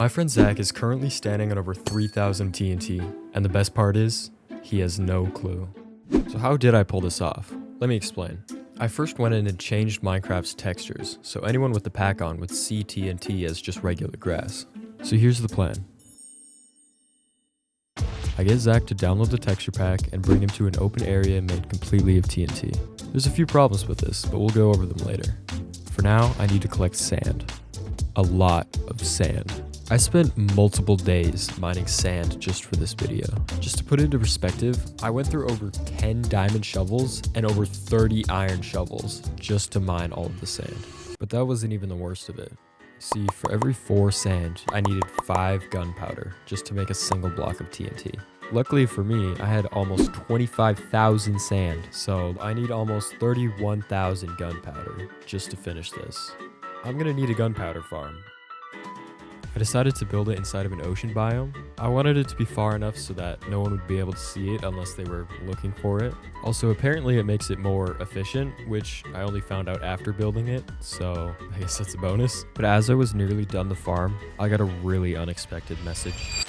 My friend Zach is currently standing on over 3,000 TNT, and the best part is, he has no clue. So how did I pull this off? Let me explain. I first went in and changed Minecraft's textures, so anyone with the pack on would see TNT as just regular grass. So here's the plan. I get Zach to download the texture pack and bring him to an open area made completely of TNT. There's a few problems with this, but we'll go over them later. For now, I need to collect sand. A lot of sand. I spent multiple days mining sand just for this video. Just to put it into perspective, I went through over 10 diamond shovels and over 30 iron shovels just to mine all of the sand. But that wasn't even the worst of it. See, for every 4 sand, I needed 5 gunpowder just to make a single block of TNT. Luckily for me, I had almost 25,000 sand, so I need almost 31,000 gunpowder just to finish this. I'm gonna need a gunpowder farm. I decided to build it inside of an ocean biome. I wanted it to be far enough so that no one would be able to see it unless they were looking for it. Also, apparently it makes it more efficient, which I only found out after building it, so I guess that's a bonus. But as I was nearly done the farm, I got a really unexpected message.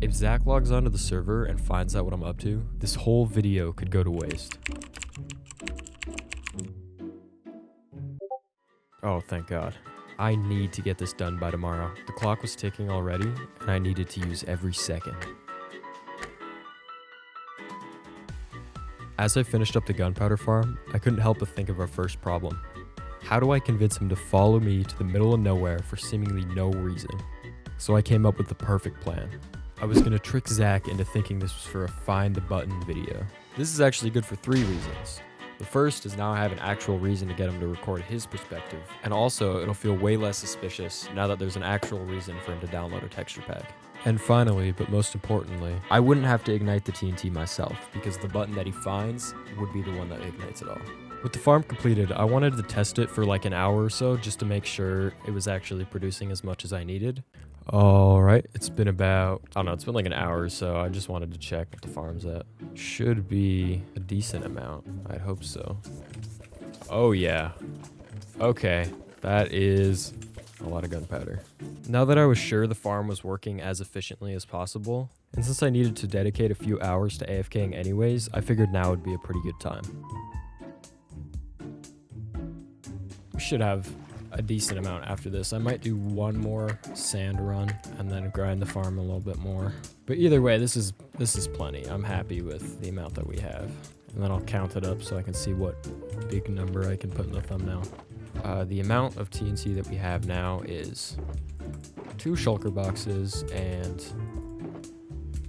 If Zach logs onto the server and finds out what I'm up to, this whole video could go to waste. Oh, thank God. I need to get this done by tomorrow. The clock was ticking already, and I needed to use every second. As I finished up the gunpowder farm, I couldn't help but think of our first problem. How do I convince him to follow me to the middle of nowhere for seemingly no reason? So I came up with the perfect plan. I was gonna trick Zach into thinking this was for a find the button video. This is actually good for 3 reasons. The first is now I have an actual reason to get him to record his perspective, and also it'll feel way less suspicious now that there's an actual reason for him to download a texture pack. And finally, but most importantly, I wouldn't have to ignite the TNT myself, because the button that he finds would be the one that ignites it all. With the farm completed, I wanted to test it for like an hour or so just to make sure it was actually producing as much as I needed. Alright, it's been about, I don't know, it's been like an hour or so. I just wanted to check what the farm's at. Should be a decent amount. I'd hope so. Oh yeah. Okay, that is a lot of gunpowder. Now that I was sure the farm was working as efficiently as possible, and since I needed to dedicate a few hours to AFKing anyways, I figured now would be a pretty good time. We should have a decent amount after this. I might do one more sand run and then grind the farm a little bit more. But either way, this is plenty. I'm happy with the amount that we have. And then I'll count it up so I can see what big number I can put in the thumbnail. The amount of TNT that we have now is 2 shulker boxes and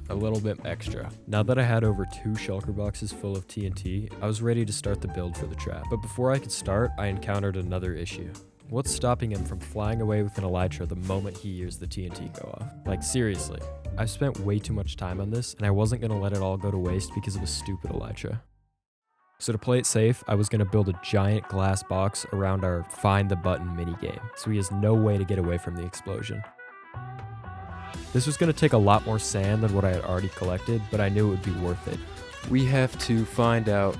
a little bit extra. Now that I had over 2 shulker boxes full of TNT, I was ready to start the build for the trap. But before I could start, I encountered another issue. What's stopping him from flying away with an elytra the moment he hears the TNT go off? Like, seriously. I've spent way too much time on this, and I wasn't going to let it all go to waste because of a stupid elytra. So to play it safe, I was going to build a giant glass box around our find the button minigame, so he has no way to get away from the explosion. This was going to take a lot more sand than what I had already collected, but I knew it would be worth it. We have to find out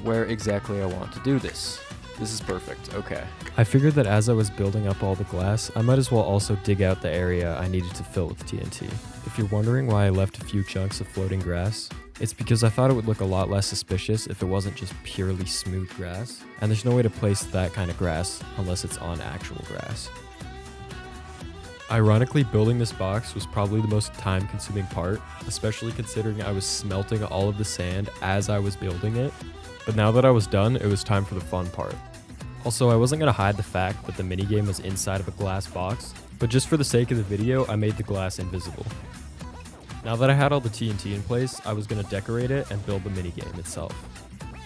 where exactly I want to do this. This is perfect, okay. I figured that as I was building up all the glass, I might as well also dig out the area I needed to fill with TNT. If you're wondering why I left a few chunks of floating grass, it's because I thought it would look a lot less suspicious if it wasn't just purely smooth grass, and there's no way to place that kind of grass unless it's on actual grass. Ironically, building this box was probably the most time-consuming part, especially considering I was smelting all of the sand as I was building it. But now that I was done, it was time for the fun part. Also, I wasn't going to hide the fact that the minigame was inside of a glass box, but just for the sake of the video, I made the glass invisible. Now that I had all the TNT in place, I was going to decorate it and build the minigame itself.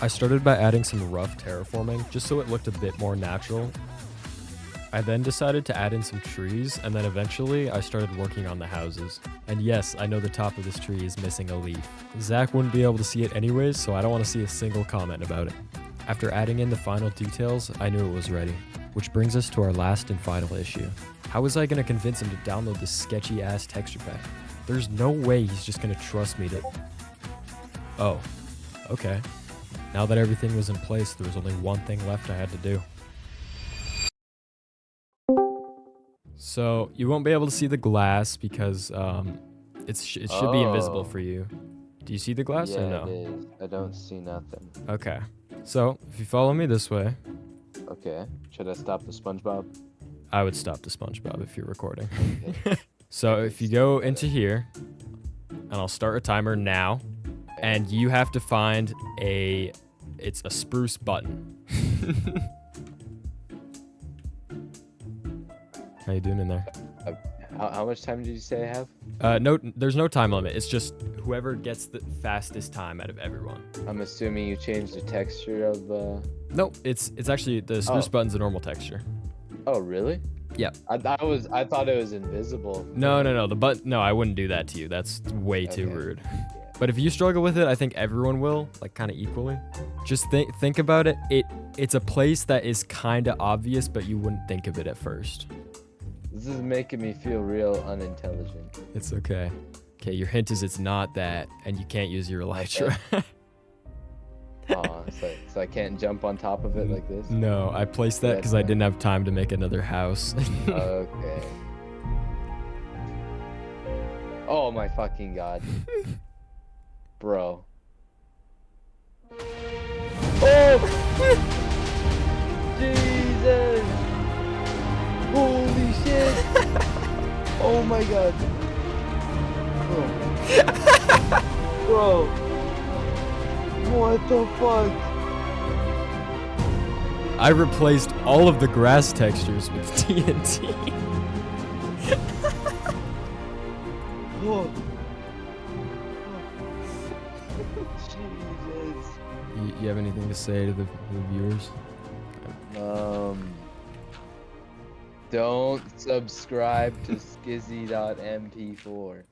I started by adding some rough terraforming, just so it looked a bit more natural. I then decided to add in some trees, and then eventually I started working on the houses. And yes, I know the top of this tree is missing a leaf. Zach wouldn't be able to see it anyways, so I don't want to see a single comment about it. After adding in the final details, I knew it was ready. Which brings us to our last and final issue. How was I going to convince him to download this sketchy ass texture pack? There's no way he's just going to trust me to... Oh, okay. Now that everything was in place, there was only one thing left I had to do. So you won't be able to see the glass because it should be invisible for you. Do you see the glass or no? Yeah, it is. I don't see nothing. Okay. So if you follow me this way, Okay. Should I stop the SpongeBob? I would stop the SpongeBob if you're recording. Okay. So if you go into here, and I'll start a timer now, and you have to find it's a spruce button. How you doing in there? How much time did you say I have? No, there's no time limit. It's just whoever gets the fastest time out of everyone. I'm assuming you changed the texture of No, it's actually the spruce button's a normal texture. Oh, really? Yep. I thought it was invisible. No, no, I wouldn't do that to you. That's way too rude. But if you struggle with it, I think everyone will, like kind of equally. Just think about it. It's a place that is kind of obvious, but you wouldn't think of it at first. This is making me feel real unintelligent. It's okay. Okay, your hint is it's not that, and you can't use your elytra. Aw, so I can't jump on top of it like this? No, I placed that because I didn't have time to make another house. Okay. Oh my fucking god. Bro. Oh! Jesus! Holy shit! Oh my god. Bro. What the fuck? I replaced all of the grass textures with TNT. Oh. Jesus. You have anything to say to the viewers? Don't subscribe to skizzy.mp4.